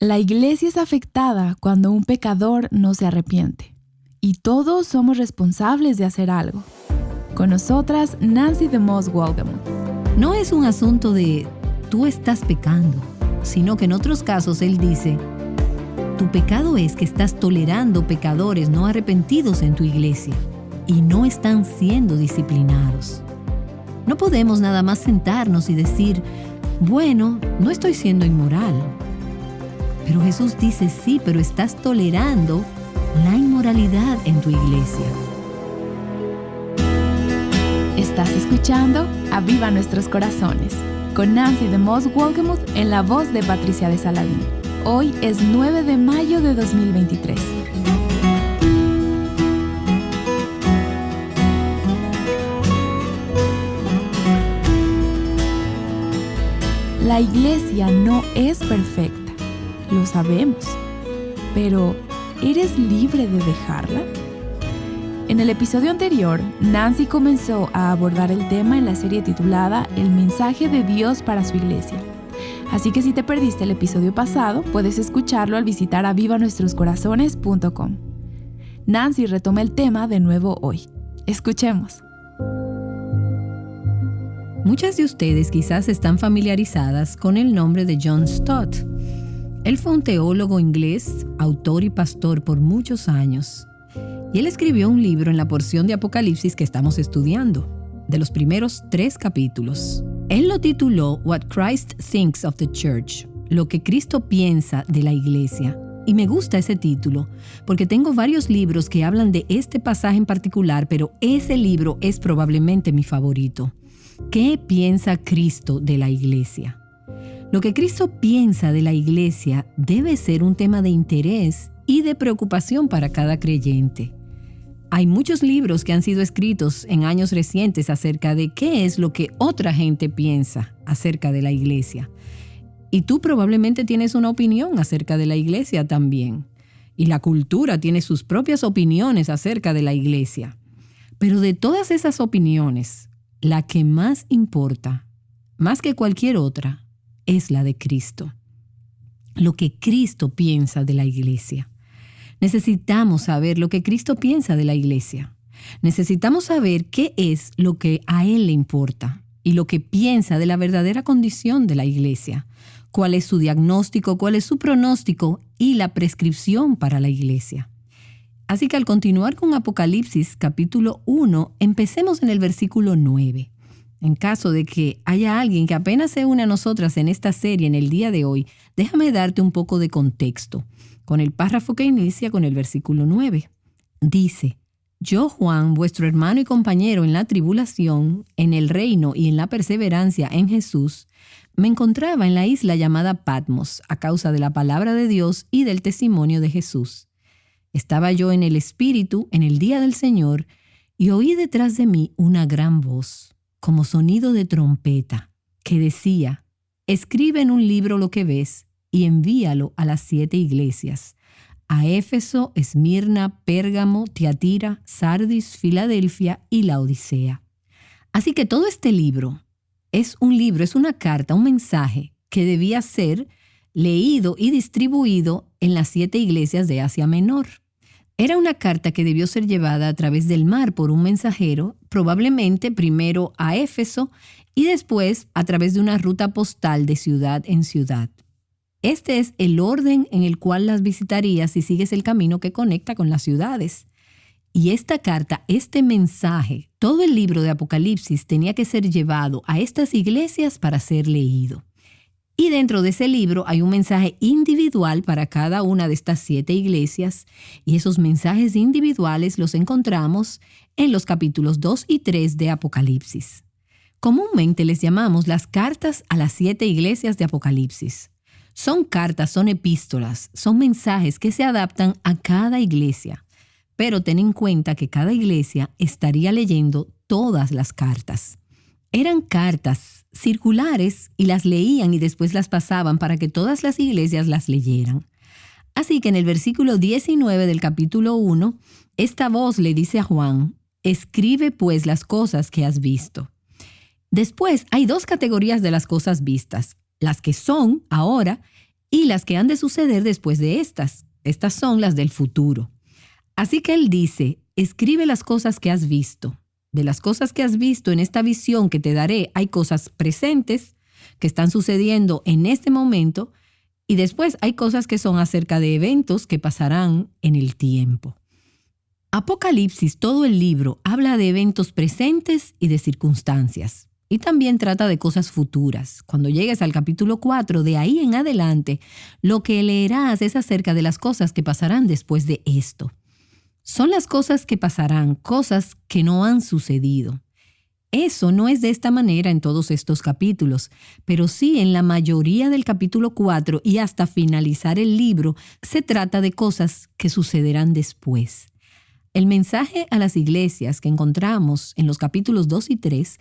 La iglesia es afectada cuando un pecador no se arrepiente. Y todos somos responsables de hacer algo. Con nosotras, Nancy DeMoss Wolgemuth. No es un asunto de tú estás pecando, sino que en otros casos él dice, tu pecado es que estás tolerando pecadores no arrepentidos en tu iglesia y no están siendo disciplinados. No podemos nada más sentarnos y decir, bueno, no estoy siendo inmoral. Pero Jesús dice, sí, pero estás tolerando la inmoralidad en tu iglesia. Estás escuchando Aviva Nuestros Corazones, con Nancy DeMoss Wolgemuth en la voz de Patricia de Saladín. Hoy es 9 de mayo de 2023. La iglesia no es perfecta, lo sabemos, pero ¿eres libre de dejarla? En el episodio anterior, Nancy comenzó a abordar el tema en la serie titulada El mensaje de Dios para su iglesia. Así que si te perdiste el episodio pasado, puedes escucharlo al visitar avivanuestroscorazones.com. Nancy retoma el tema de nuevo hoy. Escuchemos. Muchas de ustedes quizás están familiarizadas con el nombre de John Stott. Él fue un teólogo inglés, autor y pastor por muchos años. Y él escribió un libro en la porción de Apocalipsis que estamos estudiando, de los primeros 3 capítulos. Él lo tituló What Christ Thinks of the Church, lo que Cristo piensa de la iglesia. Y me gusta ese título, porque tengo varios libros que hablan de este pasaje en particular, pero ese libro es probablemente mi favorito. ¿Qué piensa Cristo de la iglesia? Lo que Cristo piensa de la iglesia debe ser un tema de interés y de preocupación para cada creyente. Hay muchos libros que han sido escritos en años recientes acerca de qué es lo que otra gente piensa acerca de la iglesia. Y tú probablemente tienes una opinión acerca de la iglesia también. Y la cultura tiene sus propias opiniones acerca de la iglesia. Pero de todas esas opiniones, la que más importa, más que cualquier otra, es la de Cristo. Lo que Cristo piensa de la iglesia. Necesitamos saber lo que Cristo piensa de la iglesia. Necesitamos saber qué es lo que a Él le importa y lo que piensa de la verdadera condición de la iglesia. Cuál es su diagnóstico, cuál es su pronóstico y la prescripción para la iglesia. Así que al continuar con Apocalipsis capítulo 1, empecemos en el versículo 9. En caso de que haya alguien que apenas se une a nosotras en esta serie en el día de hoy, déjame darte un poco de contexto, con el párrafo que inicia con el versículo 9. Dice, yo, Juan, vuestro hermano y compañero en la tribulación, en el reino y en la perseverancia en Jesús, me encontraba en la isla llamada Patmos a causa de la palabra de Dios y del testimonio de Jesús. Estaba yo en el Espíritu en el día del Señor y oí detrás de mí una gran voz, como sonido de trompeta, que decía, escribe en un libro lo que ves y envíalo a las 7 iglesias, a Éfeso, Esmirna, Pérgamo, Tiatira, Sardis, Filadelfia y Laodicea. Así que todo este libro es una carta, un mensaje que debía ser leído y distribuido en las 7 iglesias de Asia Menor. Era una carta que debió ser llevada a través del mar por un mensajero, probablemente primero a Éfeso y después a través de una ruta postal de ciudad en ciudad. Este es el orden en el cual las visitarías si sigues el camino que conecta con las ciudades. Y esta carta, este mensaje, todo el libro de Apocalipsis tenía que ser llevado a estas iglesias para ser leído. Y dentro de ese libro hay un mensaje individual para cada una de estas 7 iglesias, y esos mensajes individuales los encontramos en los capítulos 2 y 3 de Apocalipsis. Comúnmente les llamamos las cartas a las 7 iglesias de Apocalipsis. Son cartas, son epístolas, son mensajes que se adaptan a cada iglesia, pero ten en cuenta que cada iglesia estaría leyendo todas las cartas. Eran cartas circulares y las leían y después las pasaban para que todas las iglesias las leyeran. Así que en el versículo 19 del capítulo 1, esta voz le dice a Juan, escribe pues las cosas que has visto. Después hay 2 categorías de las cosas vistas, las que son ahora y las que han de suceder después de estas. Estas son las del futuro. Así que él dice, escribe las cosas que has visto. De las cosas que has visto en esta visión que te daré, hay cosas presentes que están sucediendo en este momento y después hay cosas que son acerca de eventos que pasarán en el tiempo. Apocalipsis, todo el libro, habla de eventos presentes y de circunstancias. Y también trata de cosas futuras. Cuando llegues al capítulo 4, de ahí en adelante, lo que leerás es acerca de las cosas que pasarán después de esto. Son las cosas que pasarán, cosas que no han sucedido. Eso no es de esta manera en todos estos capítulos, pero sí en la mayoría del capítulo 4 y hasta finalizar el libro, se trata de cosas que sucederán después. El mensaje a las iglesias que encontramos en los capítulos 2 y 3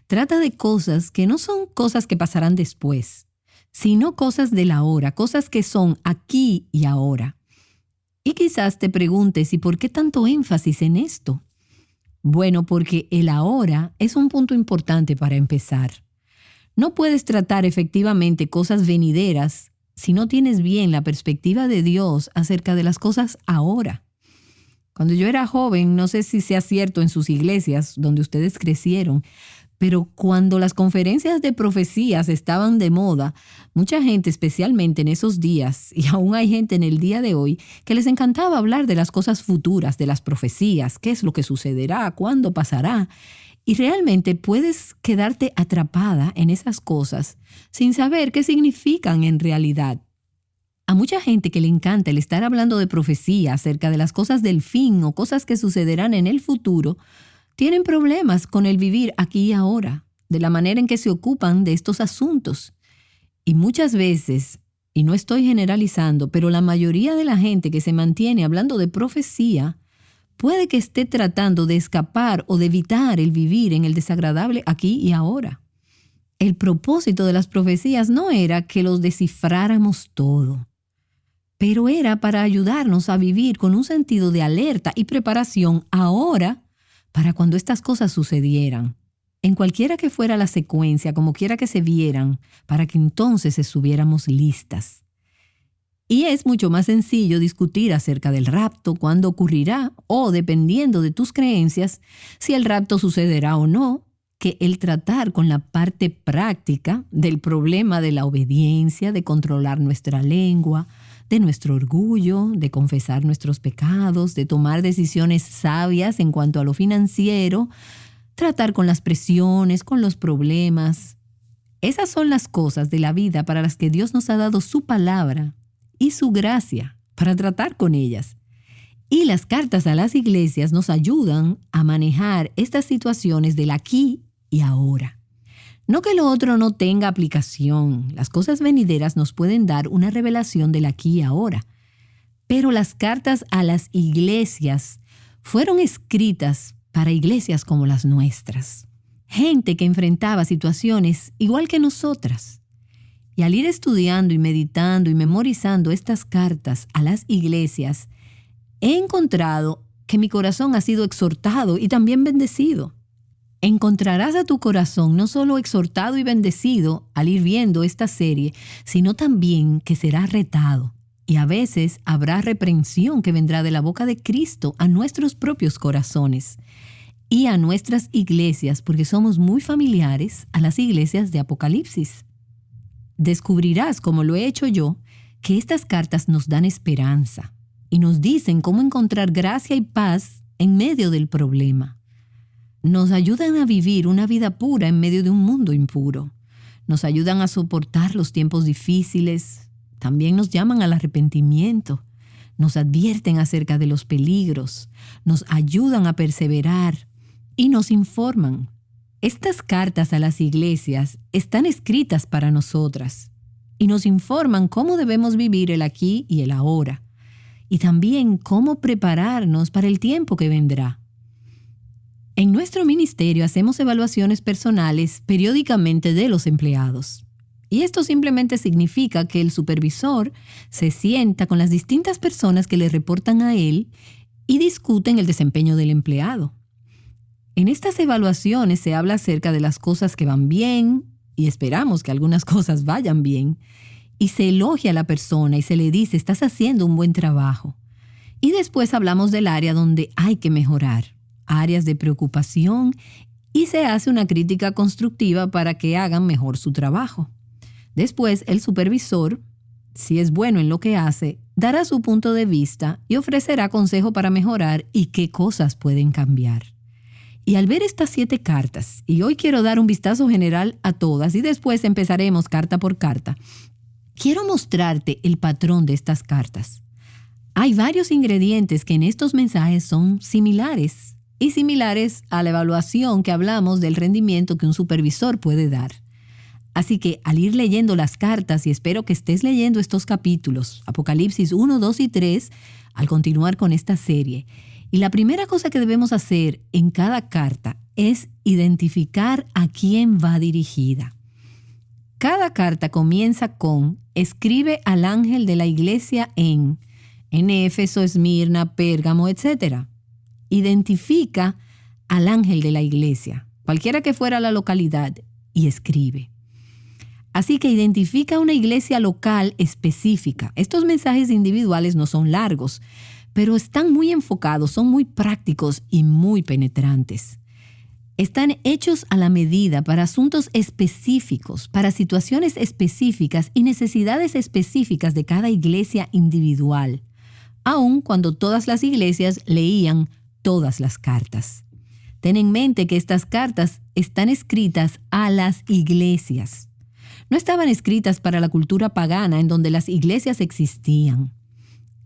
trata de cosas que no son cosas que pasarán después, sino cosas del ahora, cosas que son aquí y ahora. Y quizás te preguntes, ¿y por qué tanto énfasis en esto? Bueno, porque el ahora es un punto importante para empezar. No puedes tratar efectivamente cosas venideras si no tienes bien la perspectiva de Dios acerca de las cosas ahora. Cuando yo era joven, no sé si sea cierto en sus iglesias donde ustedes crecieron, pero cuando las conferencias de profecías estaban de moda, mucha gente, especialmente en esos días, y aún hay gente en el día de hoy, que les encantaba hablar de las cosas futuras, de las profecías, qué es lo que sucederá, cuándo pasará. Y realmente puedes quedarte atrapada en esas cosas sin saber qué significan en realidad. A mucha gente que le encanta el estar hablando de profecía acerca de las cosas del fin o cosas que sucederán en el futuro, tienen problemas con el vivir aquí y ahora, de la manera en que se ocupan de estos asuntos. Y muchas veces, y no estoy generalizando, pero la mayoría de la gente que se mantiene hablando de profecía puede que esté tratando de escapar o de evitar el vivir en el desagradable aquí y ahora. El propósito de las profecías no era que los descifráramos todo, pero era para ayudarnos a vivir con un sentido de alerta y preparación ahora para cuando estas cosas sucedieran, en cualquiera que fuera la secuencia, como quiera que se vieran, para que entonces estuviéramos listas. Y es mucho más sencillo discutir acerca del rapto, cuándo ocurrirá, o dependiendo de tus creencias, si el rapto sucederá o no, que el tratar con la parte práctica del problema de la obediencia, de controlar nuestra lengua, de nuestro orgullo, de confesar nuestros pecados, de tomar decisiones sabias en cuanto a lo financiero, tratar con las presiones, con los problemas. Esas son las cosas de la vida para las que Dios nos ha dado su palabra y su gracia para tratar con ellas. Y las cartas a las iglesias nos ayudan a manejar estas situaciones del aquí y ahora. No que lo otro no tenga aplicación. Las cosas venideras nos pueden dar una revelación del aquí y ahora. Pero las cartas a las iglesias fueron escritas para iglesias como las nuestras. Gente que enfrentaba situaciones igual que nosotras. Y al ir estudiando y meditando y memorizando estas cartas a las iglesias, he encontrado que mi corazón ha sido exhortado y también bendecido. Encontrarás a tu corazón no solo exhortado y bendecido al ir viendo esta serie, sino también que será retado. Y a veces habrá reprensión que vendrá de la boca de Cristo a nuestros propios corazones y a nuestras iglesias, porque somos muy familiares a las iglesias de Apocalipsis. Descubrirás, como lo he hecho yo, que estas cartas nos dan esperanza y nos dicen cómo encontrar gracia y paz en medio del problema. Nos ayudan a vivir una vida pura en medio de un mundo impuro. Nos ayudan a soportar los tiempos difíciles. También nos llaman al arrepentimiento. Nos advierten acerca de los peligros. Nos ayudan a perseverar y nos informan. Estas cartas a las iglesias están escritas para nosotras y nos informan cómo debemos vivir el aquí y el ahora. Y también cómo prepararnos para el tiempo que vendrá. En nuestro ministerio hacemos evaluaciones personales periódicamente de los empleados. Y esto simplemente significa que el supervisor se sienta con las distintas personas que le reportan a él y discuten el desempeño del empleado. En estas evaluaciones se habla acerca de las cosas que van bien y esperamos que algunas cosas vayan bien. y se elogia a la persona y se le dice, estás haciendo un buen trabajo. Y después hablamos del área donde hay que mejorar, áreas de preocupación, y se hace una crítica constructiva para que hagan mejor su trabajo. Después, el supervisor, si es bueno en lo que hace, dará su punto de vista y ofrecerá consejo para mejorar y qué cosas pueden cambiar. Y al ver estas 7 cartas, y hoy quiero dar un vistazo general a todas y después empezaremos carta por carta, quiero mostrarte el patrón de estas cartas. Hay varios ingredientes que en estos mensajes son similares y similares a la evaluación que hablamos del rendimiento que un supervisor puede dar. Así que al ir leyendo las cartas, y espero que estés leyendo estos capítulos, Apocalipsis 1, 2 y 3, al continuar con esta serie. Y la primera cosa que debemos hacer en cada carta es identificar a quién va dirigida. Cada carta comienza con escribe al ángel de la iglesia en Éfeso, Esmirna, Pérgamo, etc. Identifica al ángel de la iglesia, cualquiera que fuera la localidad, y escribe. Así que identifica una iglesia local específica. Estos mensajes individuales no son largos, pero están muy enfocados, son muy prácticos y muy penetrantes. Están hechos a la medida para asuntos específicos, para situaciones específicas y necesidades específicas de cada iglesia individual, aun cuando todas las iglesias leían todas las cartas. Ten en mente que estas cartas están escritas a las iglesias. No estaban escritas para la cultura pagana en donde las iglesias existían.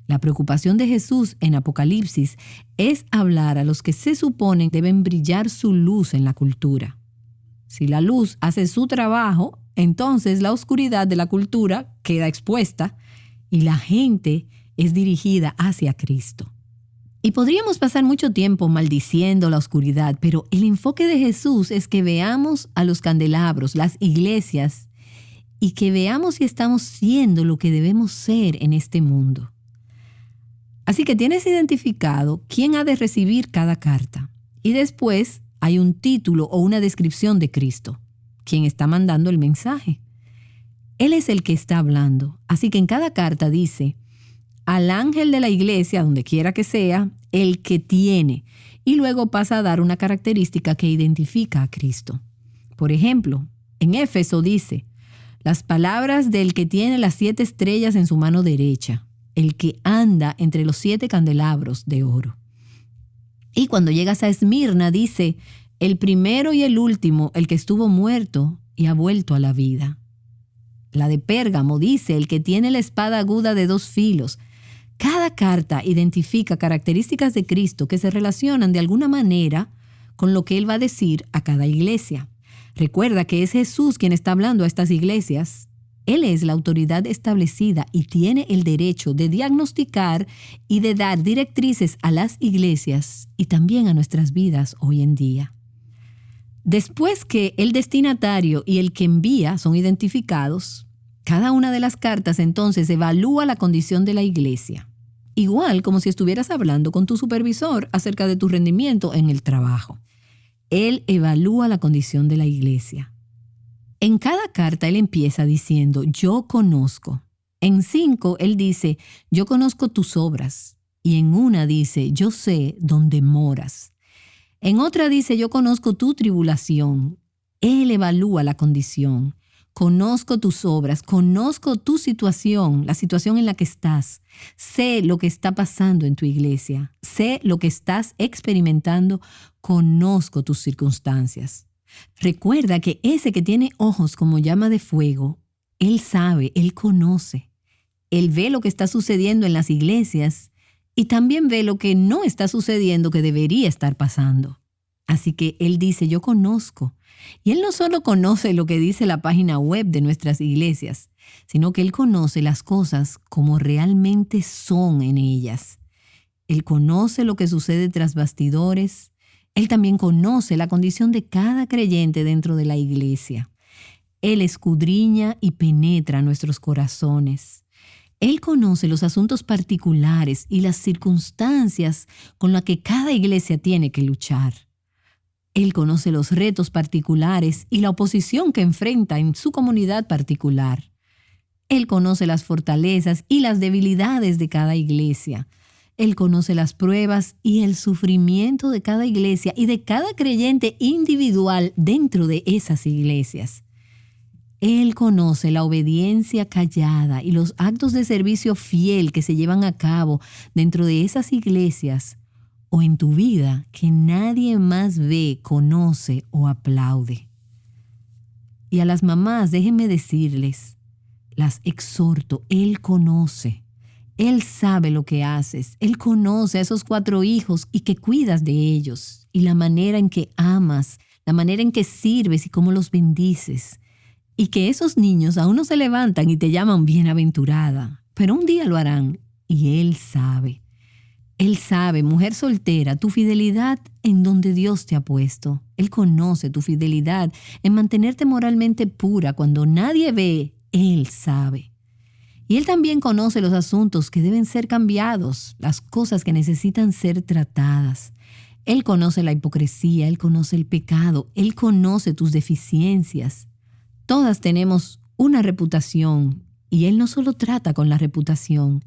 La preocupación de Jesús en Apocalipsis es hablar a los que se suponen deben brillar su luz en la cultura. Si la luz hace su trabajo, entonces la oscuridad de la cultura queda expuesta y la gente es dirigida hacia Cristo. Y podríamos pasar mucho tiempo maldiciendo la oscuridad, pero el enfoque de Jesús es que veamos a los candelabros, las iglesias, y que veamos si estamos siendo lo que debemos ser en este mundo. Así que tienes identificado quién ha de recibir cada carta. Y después hay un título o una descripción de Cristo, quien está mandando el mensaje. Él es el que está hablando. Así que en cada carta dice, al ángel de la iglesia, donde quiera que sea, el que tiene. Y luego pasa a dar una característica que identifica a Cristo. Por ejemplo, en Éfeso dice, las palabras del que tiene las 7 estrellas en su mano derecha, el que anda entre los 7 candelabros de oro. Y cuando llegas a Esmirna dice, el primero y el último, el que estuvo muerto y ha vuelto a la vida. La de Pérgamo dice, el que tiene la espada aguda de 2 filos. Cada carta identifica características de Cristo que se relacionan de alguna manera con lo que Él va a decir a cada iglesia. Recuerda que es Jesús quien está hablando a estas iglesias. Él es la autoridad establecida y tiene el derecho de diagnosticar y de dar directrices a las iglesias y también a nuestras vidas hoy en día. Después que el destinatario y el que envía son identificados, cada una de las cartas entonces evalúa la condición de la iglesia, igual como si estuvieras hablando con tu supervisor acerca de tu rendimiento en el trabajo. Él evalúa la condición de la iglesia. En cada carta él empieza diciendo, yo conozco. En 5 él dice, yo conozco tus obras. Y en una dice, yo sé dónde moras. En otra dice, yo conozco tu tribulación. Él evalúa la condición. Conozco tus obras, conozco tu situación, la situación en la que estás. Sé lo que está pasando en tu iglesia. Sé lo que estás experimentando. Conozco tus circunstancias. Recuerda que ese que tiene ojos como llama de fuego, él sabe, él conoce. Él ve lo que está sucediendo en las iglesias y también ve lo que no está sucediendo que debería estar pasando. Así que él dice, yo conozco. Y él no solo conoce lo que dice la página web de nuestras iglesias, sino que él conoce las cosas como realmente son en ellas. Él conoce lo que sucede tras bastidores. Él también conoce la condición de cada creyente dentro de la iglesia. Él escudriña y penetra nuestros corazones. Él conoce los asuntos particulares y las circunstancias con las que cada iglesia tiene que luchar. Él conoce los retos particulares y la oposición que enfrenta en su comunidad particular. Él conoce las fortalezas y las debilidades de cada iglesia. Él conoce las pruebas y el sufrimiento de cada iglesia y de cada creyente individual dentro de esas iglesias. Él conoce la obediencia callada y los actos de servicio fiel que se llevan a cabo dentro de esas iglesias o en tu vida que nadie más ve, conoce o aplaude. Y a las mamás, déjenme decirles, las exhorto, Él conoce. Él sabe lo que haces. Él conoce a esos 4 hijos y que cuidas de ellos. Y la manera en que amas, la manera en que sirves y cómo los bendices. Y que esos niños aún no se levantan y te llaman bienaventurada. Pero un día lo harán y Él sabe. Él sabe, mujer soltera, tu fidelidad en donde Dios te ha puesto. Él conoce tu fidelidad en mantenerte moralmente pura cuando nadie ve. Él sabe. Y Él también conoce los asuntos que deben ser cambiados, las cosas que necesitan ser tratadas. Él conoce la hipocresía, Él conoce el pecado, Él conoce tus deficiencias. Todas tenemos una reputación y Él no solo trata con la reputación,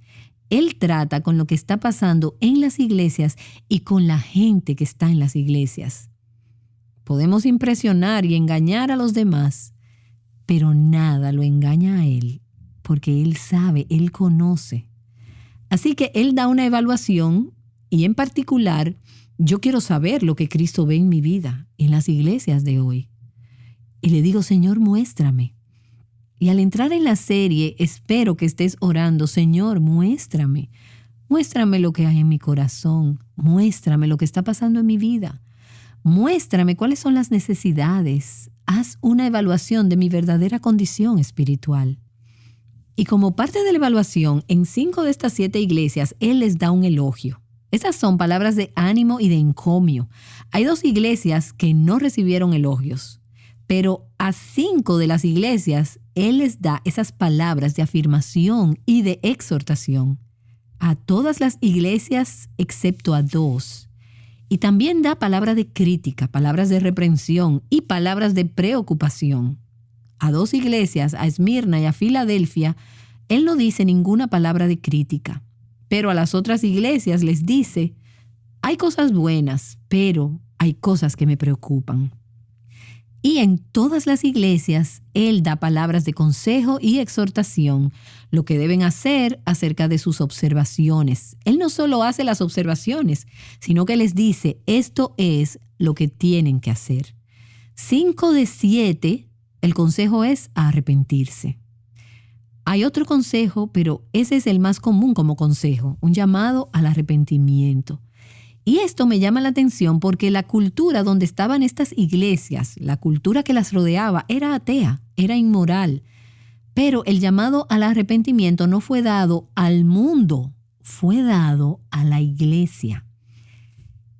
Él trata con lo que está pasando en las iglesias y con la gente que está en las iglesias. Podemos impresionar y engañar a los demás, pero nada lo engaña a Él. Porque Él sabe, Él conoce. Así que Él da una evaluación y en particular yo quiero saber lo que Cristo ve en mi vida, en las iglesias de hoy. Y le digo, Señor, muéstrame. Y al entrar en la serie, espero que estés orando, Señor, muéstrame. Muéstrame lo que hay en mi corazón. Muéstrame lo que está pasando en mi vida. Muéstrame cuáles son las necesidades. Haz una evaluación de mi verdadera condición espiritual. Y como parte de la evaluación, en 5 de estas 7 iglesias, Él les da un elogio. Estas son palabras de ánimo y de encomio. Hay 2 iglesias que no recibieron elogios, pero a 5 de las iglesias, Él les da esas palabras de afirmación y de exhortación. A todas las iglesias, excepto a 2. Y también da palabras de crítica, palabras de reprensión y palabras de preocupación. A 2 iglesias, a Esmirna y a Filadelfia, Él no dice ninguna palabra de crítica. Pero a las otras iglesias les dice, hay cosas buenas, pero hay cosas que me preocupan. Y en todas las iglesias, Él da palabras de consejo y exhortación, lo que deben hacer acerca de sus observaciones. Él no solo hace las observaciones, sino que les dice, esto es lo que tienen que hacer. 5 de 7, el consejo es a arrepentirse. Hay otro consejo, pero ese es el más común como consejo, un llamado al arrepentimiento. Y esto me llama la atención porque la cultura donde estaban estas iglesias, la cultura que las rodeaba, era atea, era inmoral. Pero el llamado al arrepentimiento no fue dado al mundo, fue dado a la iglesia.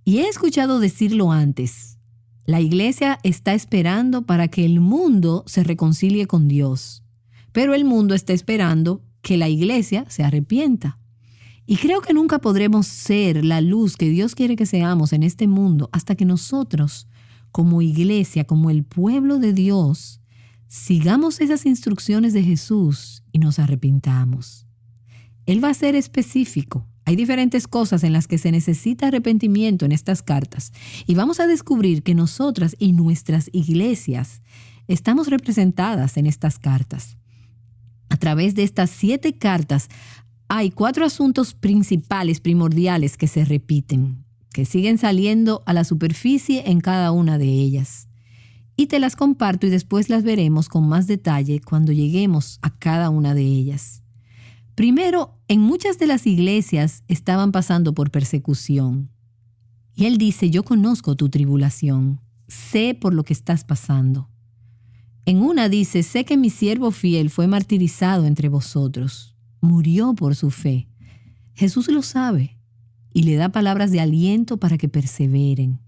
Y he escuchado decirlo antes. La iglesia está esperando para que el mundo se reconcilie con Dios, pero el mundo está esperando que la iglesia se arrepienta. Y creo que nunca podremos ser la luz que Dios quiere que seamos en este mundo hasta que nosotros, como iglesia, como el pueblo de Dios, sigamos esas instrucciones de Jesús y nos arrepintamos. Él va a ser específico. Hay diferentes cosas en las que se necesita arrepentimiento en estas cartas y vamos a descubrir que nosotras y nuestras iglesias estamos representadas en estas cartas. A través de estas 7 cartas hay 4 asuntos principales, primordiales que se repiten, que siguen saliendo a la superficie en cada una de ellas. Y te las comparto y después las veremos con más detalle cuando lleguemos a cada una de ellas. Primero, en muchas de las iglesias estaban pasando por persecución. Y Él dice, yo conozco tu tribulación, sé por lo que estás pasando. En una dice, sé que mi siervo fiel fue martirizado entre vosotros, murió por su fe. Jesús lo sabe y le da palabras de aliento para que perseveren.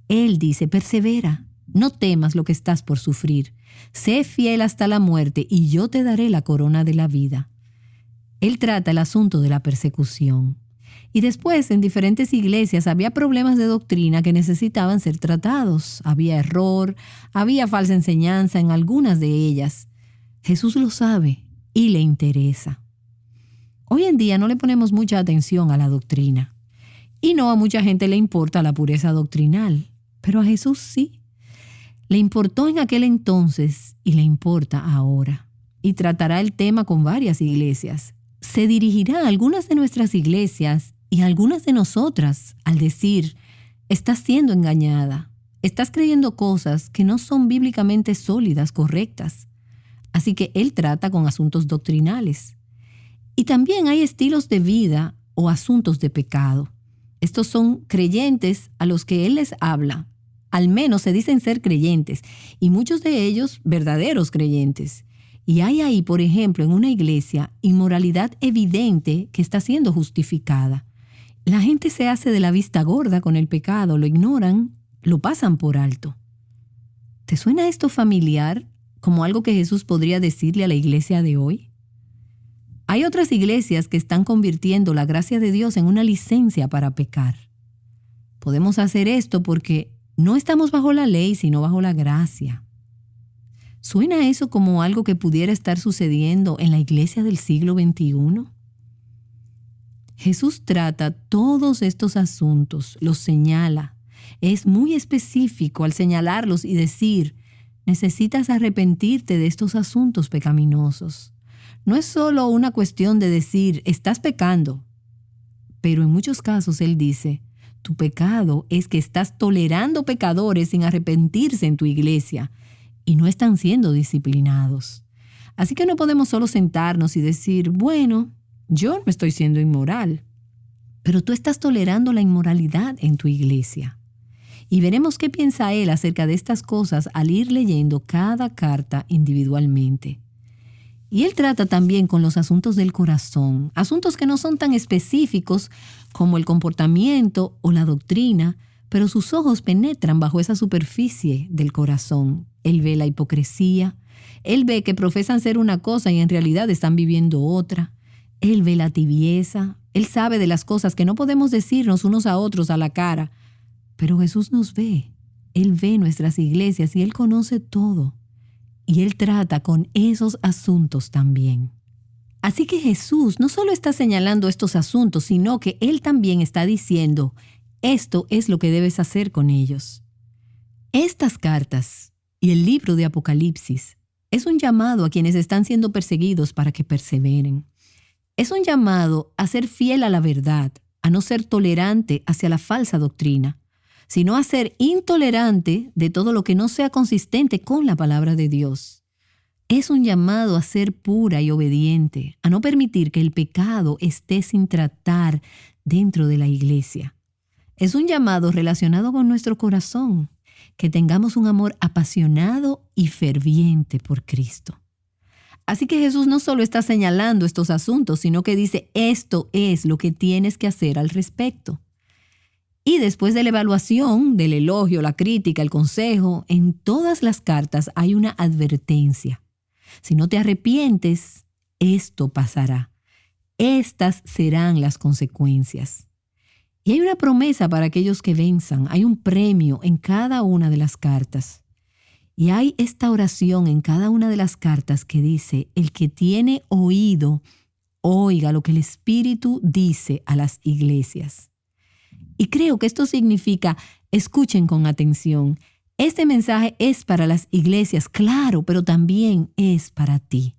Él dice, persevera, no temas lo que estás por sufrir, sé fiel hasta la muerte y yo te daré la corona de la vida. Él trata el asunto de la persecución. Y después, en diferentes iglesias había problemas de doctrina que necesitaban ser tratados. Había error, había falsa enseñanza en algunas de ellas. Jesús lo sabe y le interesa. Hoy en día no le ponemos mucha atención a la doctrina. Y no a mucha gente le importa la pureza doctrinal, pero a Jesús sí. Le importó en aquel entonces y le importa ahora. Y tratará el tema con varias iglesias. Se dirigirá a algunas de nuestras iglesias y a algunas de nosotras al decir: estás siendo engañada, estás creyendo cosas que no son bíblicamente sólidas, correctas. Así que Él trata con asuntos doctrinales. Y también hay estilos de vida o asuntos de pecado. Estos son creyentes a los que Él les habla. Al menos se dicen ser creyentes, y muchos de ellos verdaderos creyentes. Y hay ahí, por ejemplo, en una iglesia, inmoralidad evidente que está siendo justificada. La gente se hace de la vista gorda con el pecado, lo ignoran, lo pasan por alto. ¿Te suena esto familiar, como algo que Jesús podría decirle a la iglesia de hoy? Hay otras iglesias que están convirtiendo la gracia de Dios en una licencia para pecar. Podemos hacer esto porque no estamos bajo la ley, sino bajo la gracia. ¿Suena eso como algo que pudiera estar sucediendo en la iglesia del siglo XXI? Jesús trata todos estos asuntos, los señala. Es muy específico al señalarlos y decir: necesitas arrepentirte de estos asuntos pecaminosos. No es solo una cuestión de decir, estás pecando. Pero en muchos casos Él dice, tu pecado es que estás tolerando pecadores sin arrepentirse en tu iglesia y no están siendo disciplinados. Así que no podemos solo sentarnos y decir, bueno, yo no estoy siendo inmoral, pero tú estás tolerando la inmoralidad en tu iglesia. Y veremos qué piensa Él acerca de estas cosas al ir leyendo cada carta individualmente. Y Él trata también con los asuntos del corazón, asuntos que no son tan específicos como el comportamiento o la doctrina, pero sus ojos penetran bajo esa superficie del corazón. Él ve la hipocresía, Él ve que profesan ser una cosa y en realidad están viviendo otra. Él ve la tibieza, Él sabe de las cosas que no podemos decirnos unos a otros a la cara, pero Jesús nos ve. Él ve nuestras iglesias y Él conoce todo. Y Él trata con esos asuntos también. Así que Jesús no solo está señalando estos asuntos, sino que Él también está diciendo, esto es lo que debes hacer con ellos. Estas cartas y el libro de Apocalipsis es un llamado a quienes están siendo perseguidos para que perseveren. Es un llamado a ser fiel a la verdad, a no ser tolerante hacia la falsa doctrina, sino a ser intolerante de todo lo que no sea consistente con la palabra de Dios. Es un llamado a ser pura y obediente, a no permitir que el pecado esté sin tratar dentro de la iglesia. Es un llamado relacionado con nuestro corazón, que tengamos un amor apasionado y ferviente por Cristo. Así que Jesús no solo está señalando estos asuntos, sino que dice, esto es lo que tienes que hacer al respecto. Y después de la evaluación, del elogio, la crítica, el consejo, en todas las cartas hay una advertencia. Si no te arrepientes, esto pasará. Estas serán las consecuencias. Y hay una promesa para aquellos que venzan. Hay un premio en cada una de las cartas. Y hay esta oración en cada una de las cartas que dice, el que tiene oído, oiga lo que el Espíritu dice a las iglesias. Y creo que esto significa, escuchen con atención. Este mensaje es para las iglesias, claro, pero también es para ti.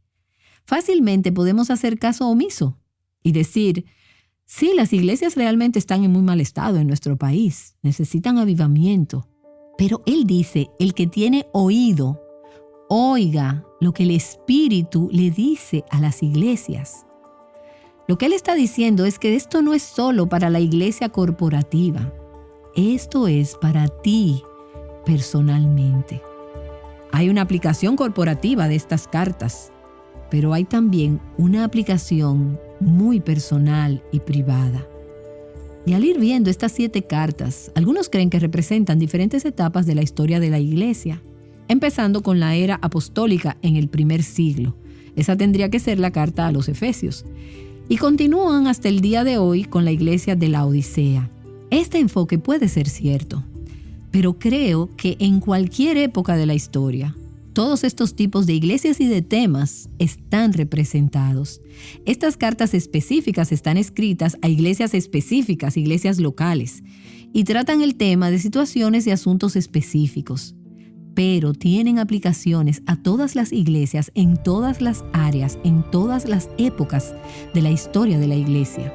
Fácilmente podemos hacer caso omiso y decir, sí, las iglesias realmente están en muy mal estado en nuestro país, necesitan avivamiento. Pero Él dice, el que tiene oído, oiga lo que el Espíritu le dice a las iglesias. Lo que Él está diciendo es que esto no es solo para la iglesia corporativa. Esto es para ti personalmente. Hay una aplicación corporativa de estas cartas, pero hay también una aplicación muy personal y privada. Y al ir viendo estas 7 cartas, algunos creen que representan diferentes etapas de la historia de la iglesia, empezando con la era apostólica en el primer siglo. Esa tendría que ser la carta a los Efesios. Y continúan hasta el día de hoy con la iglesia de la Odisea. Este enfoque puede ser cierto, pero creo que en cualquier época de la historia, Todos estos tipos de iglesias y de temas están representados. Estas cartas específicas están escritas a iglesias específicas, iglesias locales, y tratan el tema de situaciones y asuntos específicos, pero tienen aplicaciones a todas las iglesias, en todas las áreas, en todas las épocas de la historia de la iglesia.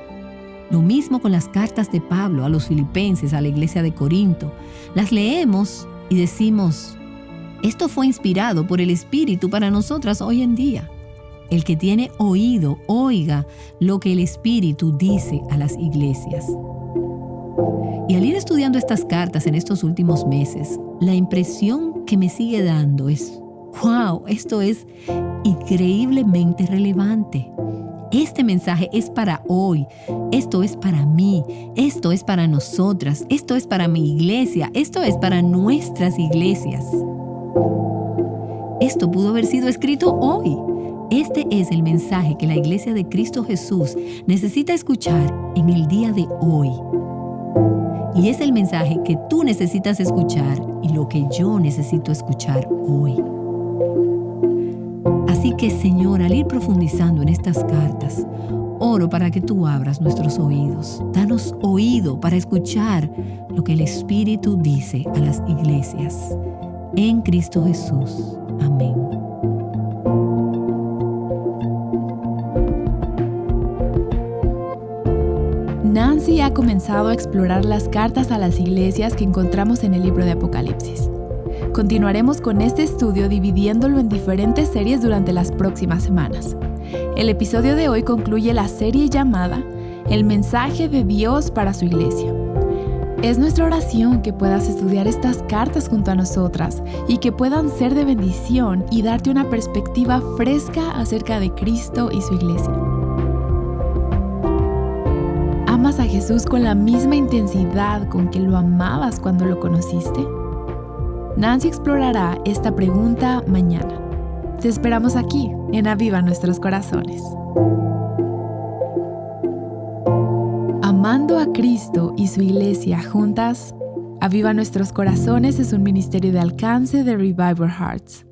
Lo mismo con las cartas de Pablo a los filipenses, a la iglesia de Corinto. Las leemos y decimos: esto fue inspirado por el Espíritu para nosotras hoy en día. El que tiene oído, oiga lo que el Espíritu dice a las iglesias. Y al ir estudiando estas cartas en estos últimos meses, la impresión que me sigue dando es: ¡wow! Esto es increíblemente relevante. Este mensaje es para hoy, esto es para mí, esto es para nosotras, esto es para mi iglesia, esto es para nuestras iglesias. Esto pudo haber sido escrito hoy. Este es el mensaje que la Iglesia de Cristo Jesús necesita escuchar en el día de hoy. Y es el mensaje que tú necesitas escuchar y lo que yo necesito escuchar hoy. Así que, Señor, al ir profundizando en estas cartas, oro para que tú abras nuestros oídos. Danos oído para escuchar lo que el Espíritu dice a las iglesias. En Cristo Jesús. Amén. Nancy ha comenzado a explorar las cartas a las iglesias que encontramos en el libro de Apocalipsis. Continuaremos con este estudio dividiéndolo en diferentes series durante las próximas semanas. El episodio de hoy concluye la serie llamada El mensaje de Dios para su iglesia. Es nuestra oración que puedas estudiar estas cartas junto a nosotras y que puedan ser de bendición y darte una perspectiva fresca acerca de Cristo y su iglesia. ¿Amas a Jesús con la misma intensidad con que lo amabas cuando lo conociste? Nancy explorará esta pregunta mañana. Te esperamos aquí en Aviva Nuestros Corazones. Amando a Cristo y su iglesia juntas, Aviva Nuestros Corazones es un ministerio de alcance de Revival Hearts.